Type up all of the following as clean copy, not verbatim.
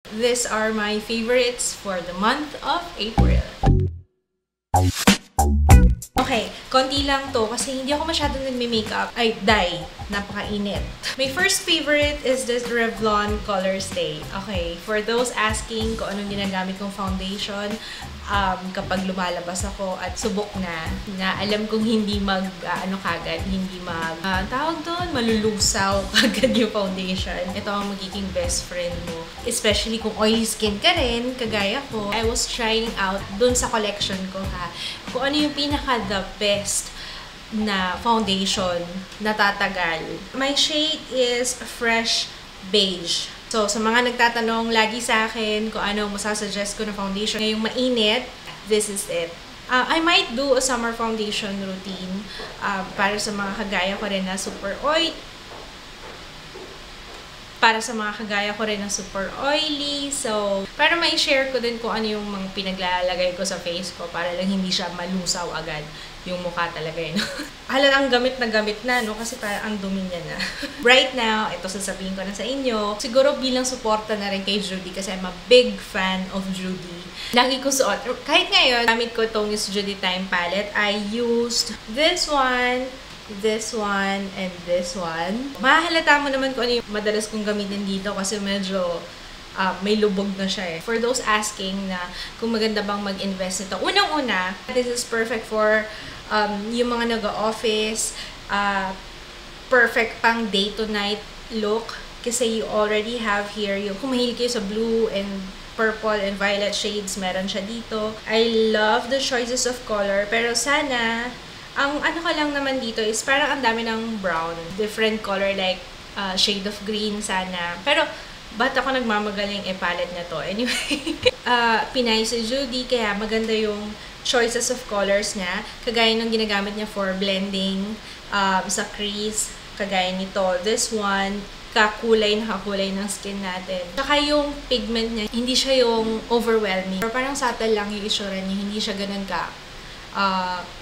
These are my favorites for the month of April. Okay, konti lang to kasi hindi ako masyadong nagme-makeup. Ay, dye. Napakainit. My first favorite is this Revlon Color Stay. Okay, for those asking kung anong ginagamit kong foundation, kapag lumalabas ako at subok na alam kong hindi tawag doon, malulusaw kagad yung foundation. Ito ang magiging best friend mo. Especially kung oily skin ka rin, kagaya ko. I was trying out doon sa collection ko kung ano yung the best na foundation na tatagal. My shade is Fresh Beige. So, sa mga nagtatanong lagi sa akin kung ano masasuggest ko na foundation ngayong mainit, this is it. I might do a summer foundation routine para sa mga kagaya ko rin na super oily. So, para mai-share ko din kung ano yung mga pinaglalagay ko sa face ko para lang hindi siya malusaw agad yung mukha talaga yun. Halatang gamit na, no? Kasi parang ang dumi niya na. Right now, ito sasabihin ko na sa inyo, siguro bilang suporta na rin kay Judy kasi I'm a big fan of Judy. Lagi ko suot. Kahit ngayon, gamit ko itong Miss Judy Time palette. I used this one, and this one. Mahalata mo naman kung ano yung madalas kong gamitin dito kasi medyo may lubog na siya eh. For those asking na kung maganda bang mag-invest nito, unang-una, this is perfect for yung mga nag-office, perfect pang day to night look kasi you already have here yung kung mahilig kayo sa blue and purple and violet shades, meron siya dito. I love the choices of color pero sana ang ano ka lang naman dito is parang ang dami ng brown. Different color like shade of green sana. Pero, ba't ako nagmamagaling palette na to? Anyway, Pinay si Judy kaya maganda yung choices of colors niya. Kagaya ng ginagamit niya for blending sa crease. Kagaya nito. This one, kakulay ng skin natin. Saka yung pigment niya, hindi siya yung overwhelming. Or parang subtle lang yung itsura niya. Hindi siya ganun ka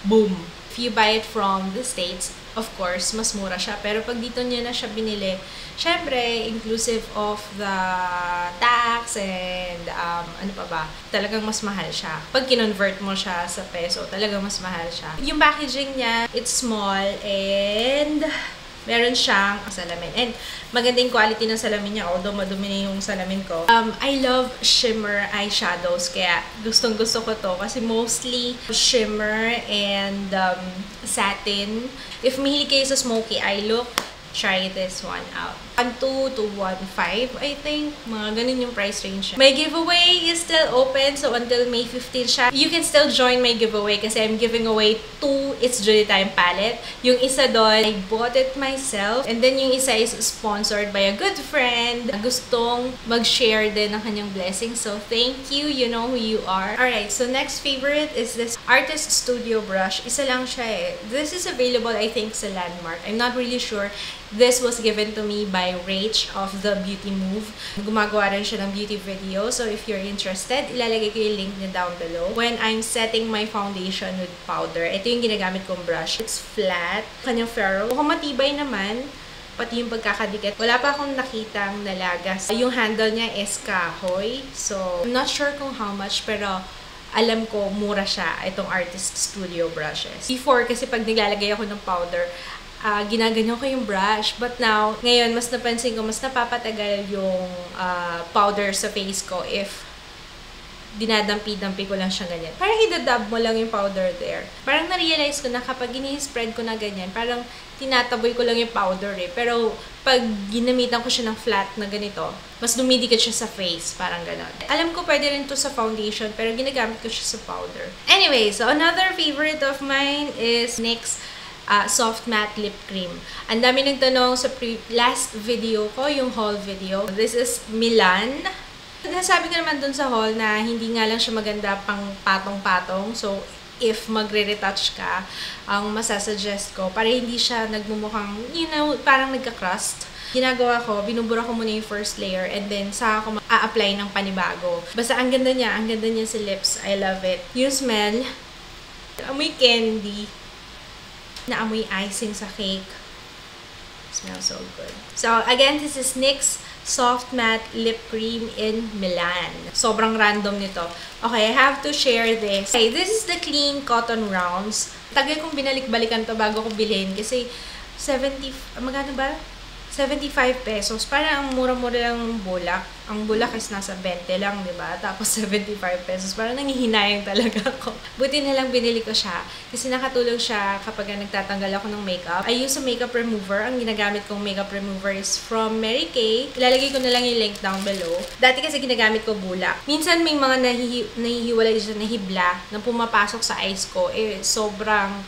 boom. If you buy it from the States, of course, mas mura siya. Pero pag dito niya na siya binili, syempre, inclusive of the tax and ano pa ba, talagang mas mahal siya. Pag kinonvert mo siya sa peso, talagang mas mahal siya. Yung packaging niya, it's small and meron siyang salamin. And magandang quality ng salamin niya, although madumi na yung salamin ko. I love shimmer eyeshadows, kaya gustong-gusto ko to kasi mostly shimmer and satin. If mahilig kayo sa smoky eye look, try this one out. 1.2 to 1.5, I think. Mga ganun yung price range siya. My giveaway is still open, so until May 15 siya. You can still join my giveaway kasi I'm giving away 2 It's Judy Time palette. Yung isa doon, I bought it myself. And then yung isa is sponsored by a good friend. Gustong mag-share din ng kanyang blessings. So thank you, you know who you are. Alright, so next favorite is this Artist Studio brush. Isa lang siya eh. This is available, I think, sa Landmark. I'm not really sure. This was given to me by Rach of The Beauty Move. Gumagawa rin siya ng beauty video. So if you're interested, ilalagay ko yung link niya down below. When I'm setting my foundation with powder, ito yung ginagamit kong brush. It's flat. Kanyang ferrule. Mukhang matibay naman. Pati yung pagkakadikit. Wala pa akong nakitang nalagas. Yung handle niya is kahoy. So, I'm not sure kung how much, pero alam ko, mura siya, itong Artist Studio brushes. Before, kasi pag nilalagay ako ng powder, ginaganyan ko yung brush. But now, ngayon, mas napansin ko, mas napapatagal yung powder sa face ko if dinadampi-dampi ko lang siya ganyan. Parang idadab mo lang yung powder there. Parang na-realize ko na kapag gini-spread ko na ganyan, parang tinataboy ko lang yung powder eh. Pero pag ginamitan ko siya ng flat na ganito, mas dumidikit siya sa face. Parang ganon. Alam ko pwede rin to sa foundation, pero ginagamit ko siya sa powder. Anyway, so another favorite of mine is NYX Soft Matte Lip Cream. Ang dami nagtanong sa last video ko, yung haul video. This is Milan. Nasabi ko naman dun sa haul na hindi nga lang siya maganda pang patong-patong. So, if magre-retouch ka, ang masasuggest ko, para hindi siya nagmumukhang, you know, parang nagka-crust. Ginagawa ko, binubura ko muna yung first layer and then saka ko a-apply ng panibago. Basta ang ganda niya sa lips. I love it. Yung smell, amoy candy, naamoy icing sa cake. Smells so good. So, again, this is NYX Soft Matte Lip Cream in Milan. Sobrang random nito. Okay, I have to share this. Okay, this is the Clean Cotton Rounds. Tagal kong binalik-balikan to bago ko bilhin kasi 70, magkano ba? 75 pesos. Parang ang mura-mura lang ng bulak. Ang bulak is nasa 20 lang, di ba? Tapos 75 pesos. Parang nangihinayang talaga ako. Buti na lang binili ko siya. Kasi nakatulong siya kapag nagtatanggal ako ng makeup. I use a makeup remover. Ang ginagamit kong makeup remover is from Mary Kay. Ilalagay ko na lang yung link down below. Dati kasi ginagamit ko bulak. Minsan may mga nahihiwalay siya na hibla na pumapasok sa eyes ko. Sobrang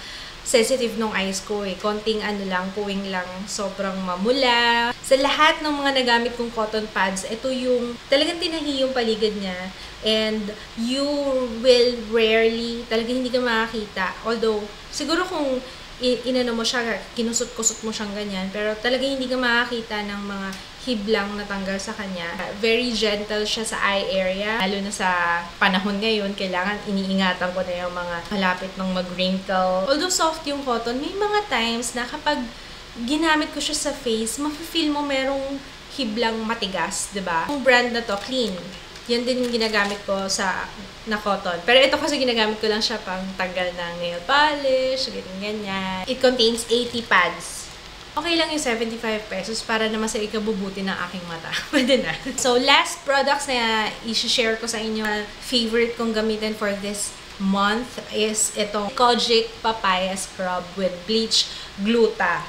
sensitive nung eyes ko konting lang, puwing lang, sobrang mamula. Sa lahat ng mga nagamit kong cotton pads, ito yung talagang tinahi yung paligid niya. And you will rarely, talagang hindi ka makakita. Although, siguro kung inano mo siya, kinusot-kusot mo siyang ganyan, pero talagang hindi ka makakita ng mga hiblang natanggal sa kanya. Very gentle siya sa eye area. Lalo na sa panahon ngayon, kailangan iniingatan ko na yung mga malapit ng mag-wrinkle. Although soft yung cotton, may mga times na kapag ginamit ko siya sa face, mafe-feel mo merong hiblang matigas, diba? Yung brand na to, Clean. Yan din yung ginagamit ko na cotton. Pero ito kasi ginagamit ko lang siya pang tanggal ng nail polish, ganyan. It contains 80 pads. Okay lang yung 75 pesos para naman sa ikabubuti ng aking mata. Pwede na. So, last products na i-share ko sa inyo, favorite kong gamitin for this month is itong Kojic Papaya Scrub with Bleach Gluta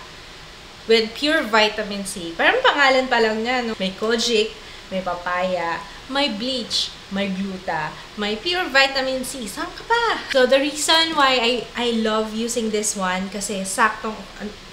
with pure vitamin C. Parang pangalan pa lang niya, no? May Kojic, may papaya, may bleach, may gluta, may pure vitamin C. Saan ka pa? So, the reason why I love using this one kasi saktong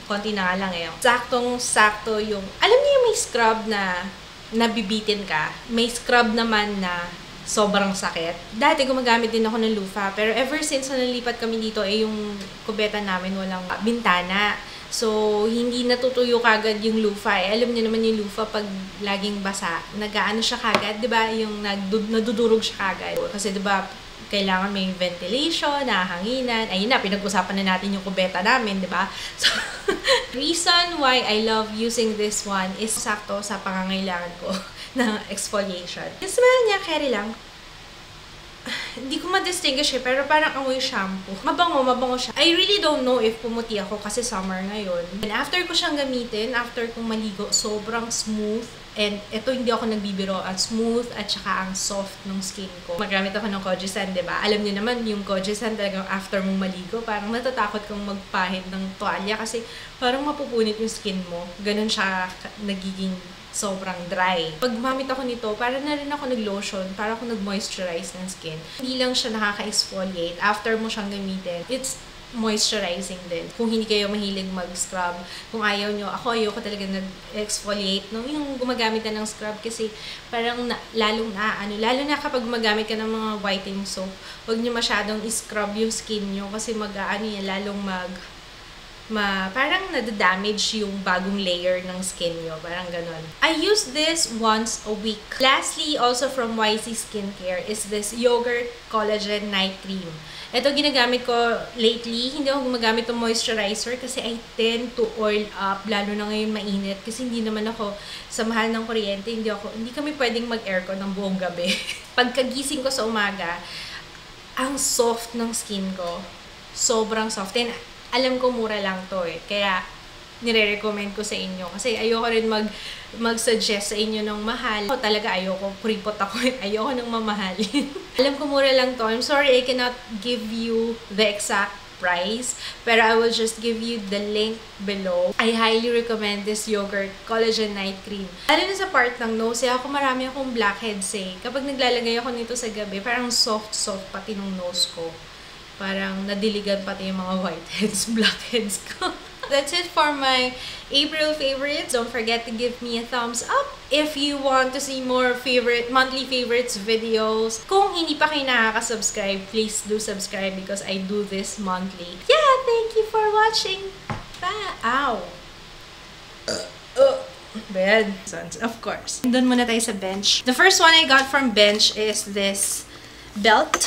konti na lang saktong-sakto yung, alam niyo yung may scrub na nabibitin ka, may scrub naman na sobrang sakit. Dati gumagamit din ako ng loofah, pero ever since na nalipat kami dito, yung kubeta namin walang bintana. So, hindi natutuyo kagad yung loofah. Alam niyo naman yung loofah pag laging basa, nag-aano siya kagad, 'di ba? Yung nadudurog siya kagad. Kasi 'di ba, kailangan may ventilation, nahanginan. Ayun na, pinag-usapan na natin yung kubeta namin, 'di ba? So, reason why I love using this one is sakto sa pangangailangan ko ng exfoliation. Yung smell niya, carry lang. Hindi ko ma-distinguish pero parang amoy shampoo. Mabango siya. I really don't know if pumuti ako kasi summer ngayon. And after ko siyang gamitin, after kong maligo, sobrang smooth. And ito hindi ako nagbibiro, ang smooth at saka ang soft ng skin ko. Magamit ako ng Kojisan, diba? Alam niyo naman, yung Kojisan talagang after mong maligo, parang natatakot kang magpahid ng tuwalya kasi parang mapupunit yung skin mo. Ganun siya nagiging sobrang dry. Pag gumamit ako nito, para na rin ako nag-lotion, para ako nag-moisturize ng skin. Hindi lang siya nakaka-exfoliate. After mo siyang gamitin, it's moisturizing din. Kung hindi kayo mahilig mag-scrub, kung ayaw nyo, ayoko talaga nag-exfoliate, no? Yung gumagamit na ng scrub kasi parang lalo na kapag gumagamit ka ng mga whitening soap, huwag nyo masyadong i-scrub yung skin nyo kasi lalong parang nadadamage yung bagong layer ng skin nyo. Parang ganun. I use this once a week. Lastly, also from YC Skincare is this Yogurt Collagen Night Cream. Ito ginagamit ko lately. Hindi ako gumagamit ng moisturizer kasi I tend to oil up, lalo na ngayon mainit. Kasi hindi naman ako sa mahal ng kuryente. Hindi kami pwedeng mag-aircon ng buong gabi. Pagkagising ko sa umaga, ang soft ng skin ko. Sobrang soft. And alam ko mura lang to kaya nire-recommend ko sa inyo. Kasi ayoko rin mag-suggest sa inyo ng mahal. Ako talaga ayoko, kuripot ako. Ayoko nang mamahalin. Alam ko mura lang to. I'm sorry I cannot give you the exact price. Pero I will just give you the link below. I highly recommend this Yogurt Collagen Night Cream. Lalo na sa part ng nose, marami akong blackheads Kapag naglalagay ako nito sa gabi, parang soft pati ng nose ko. Parang nadiligan pati yung mga whiteheads, blackheads ko. That's it for my April favorites. Don't forget to give me a thumbs up if you want to see more monthly favorites videos. Kung hindi pa kayo nakaka-subscribe, please do subscribe because I do this monthly. Yeah, thank you for watching. Bye! Ow! Bed. Of course. Doon muna tayo sa bench. The first one I got from bench is this belt.